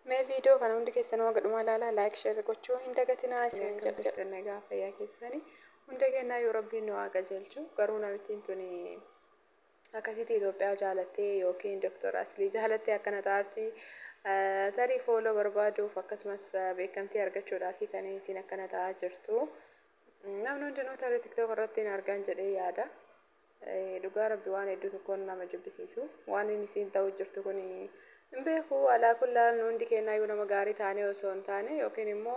Mee viidiyoo kana hundi keessan waan gadhumaa ilaalaa laayik sheer gochuu hin dagatinaa isin jedhanii gaafa fayyaa keessanii hunda kennaa yoo rabbiin nu haa qajeelchu garuu namittiin tuni akkasitti Itoophiyaa jaalattee yookiin Dr. Aslii jaalattee akkana taartii tarii fooloo barbaaduuf akkasumas beekamtii argachuudhaaf kan isin akkana ta'aa jirtu namni hundinuu tarii tiktook irratti argaan jedhee yaada. Dhugaa rabbi waan hedduu tokkoon nama jibbisiisu waan inni isiin ta'u jirtu kun hin beeku alaa kullaal hundi kennaa yoo nama gaarii taane osoo hin taane yookiin immoo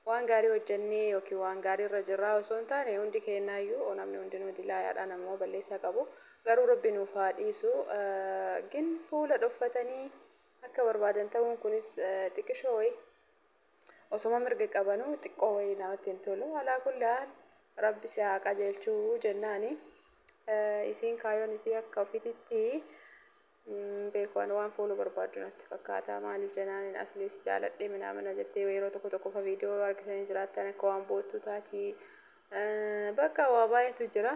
waan gaarii hojjennee yookiin waan gaarii irra jirraa osoo hin taane hundi kennaa iyyuu namni hundinuu dilaayaadhaan ammoo balleessaa qabu garuu rabbi nuuf haa dhiisu gin fuula dhoffatanii akka barbaadan ta'uun kunis xiqqishoo wayi osoma mirga qabanuu xiqqoo wayi namatti hin tolu alaa kullaal rabbi si haa qajeelchuu jennaani. Isiin kaayoon isii akka ofiititti beekuun waan fuula barbaadu natti fakkaata maaliif jennaan Asliis jaaladhee mana jettee yeroo tokko fa viidiyoo argitanii jiraattan akka waan boottuu taati bakka waa baay'eetu jira.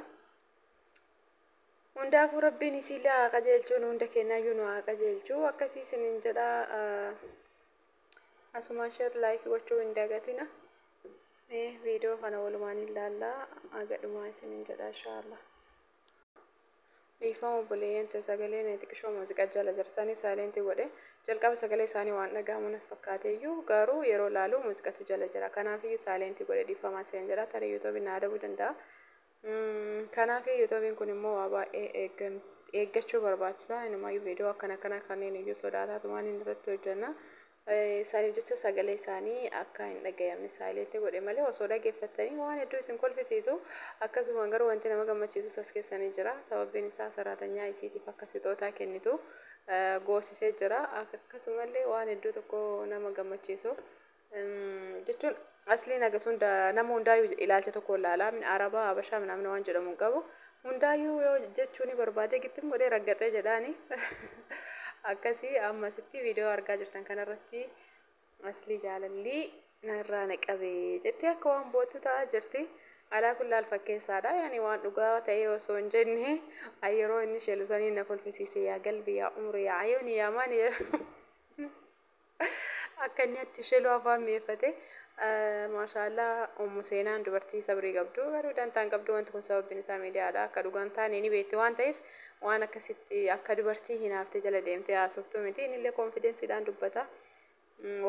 Hundaafuu rabbiin isiillee haa qajeelchuun hunda kennaayyuu nu haa qajeelchuu akkasii isiniin jedhaa asumaan sheer laayik gochuu hin dagatina. Viidiyoo kana walumaan ilaallaa gadhumaa isiniin jedhaa inshaallah. Dhiifama obboleeyyan sagaleen xiqqishoo muuziqaa jala jirsaniif saalentii godhe jalqaba sagalee isaanii waan dhaga'amuunas fakkaateeyyuu garuu yeroo laaluu muuziqatu jala jira kanaafiyyuu saalentii godhe dhiifamaa isiniin jedha tarii yuutuubiin na adabuu danda'a. Kanaafi yuutuubiin kun immoo waa baay'ee eeggachuu barbaachisa inumaayyuu viidiyoo akkana kanneen iyyuu sodaataatu waan inni irratti hojjenna. Isaaniif jecha sagalee isaanii akka hin dhagayamne saayilentii godhe malee osoo dhaggeeffattanii waan hedduu isin kolfisiisu akkasuma garuu wanti nama gammachiisus as keessanii jira sababbiin isaa saraatanyaa isiitiif akka sixootaa kennitu goosisee jira akkasumallee waan hedduu tokko nama gammachiisu jechuun Asliin agarsuun nama hundaayyuu ilaalcha tokko ilaalaa min arabaa habashaa namni waan jedhamu qabu hundaayyuu yoo jechuun barbaade gittim godhee raggaxee jedhaani. Akkasii ammasitti viidiyoo argaa jirtan kanarratti Aslii jaalallii narraa naqabee jettee akka waan boottu ta'aa jirti alaa kullaal fakkeessaadha yaani waan dhugaa ta'ee osoo hin jenne yeroo inni sheelusanii na kolfisiise yaa galbi yaa umri yaa ayooni yaa maani akka inni itti sheeluu afaan mi'eeffate maashaallah ummu seenaan dubartii sabrii qabdu garuu dantaan qabdu wanti kun sababbiin isaa miidiyaadha akka dhugaan taane ni beekti waan ta'eef waan akkasitti akka dubartii hinaaftee jala deemtee haasoftuu miti innillee konfidensiidhaan dubbata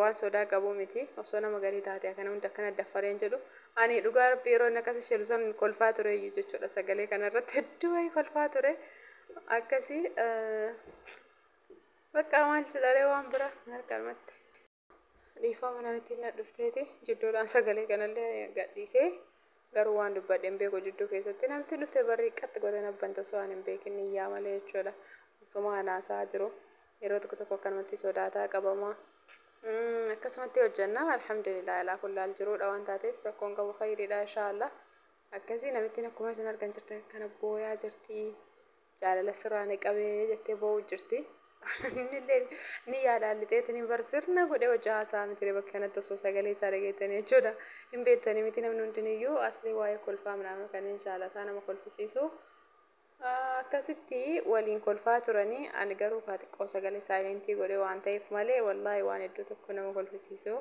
waan sodaa qabu miti osoo nama garii taate akkana hunda akkana daffareen jedhu ani dhugaa rabbi yeroo inni akkasi sheelu san kolfaa ture iyyuu jechuudha sagalee kanarratti hedduu wayii kolfaa ture akkasii bakka maal jedharee waan bira harkalmatte dhiifama namitti na dhufteeti jidduudhaan sagalee kanallee gadhiisee garuu waan dubbadheen beeku jidduu keessatti namatti dhuftee barrii qaxxi godhan abban osoo waan hin beekin iyyaa malee jechuudha osuma hanaasaa jiru yeroo tokko akkanumatti sodaataa qabamaa akkasumatti hojjenna alhamdulillah alaa kullaal jiruudha waan taateef rakkoon qabu khayriidha inshaallah akkasii namittiin akkuma isin argan jirtan kana booyaa jirti jaalala sirraa ni qabee jettee boo'u jirti. Ni yaadaan lixeetanii barsirna godhee hojii haasaa miti bakka kanatti osoo sagalee isaa dhageettanii jechuudha hin beektanii miti namni hundiniyyuu Aslii waa'ee kolfaa minaamin kanneen jaalataa nama kolfisiisu akkasitti waliin kolfaa turanii ani garuu kaa xiqqoo sagalee saayilentii godhee waan ta'eef malee wallaahi waan hedduu tokko nama kolfisiisu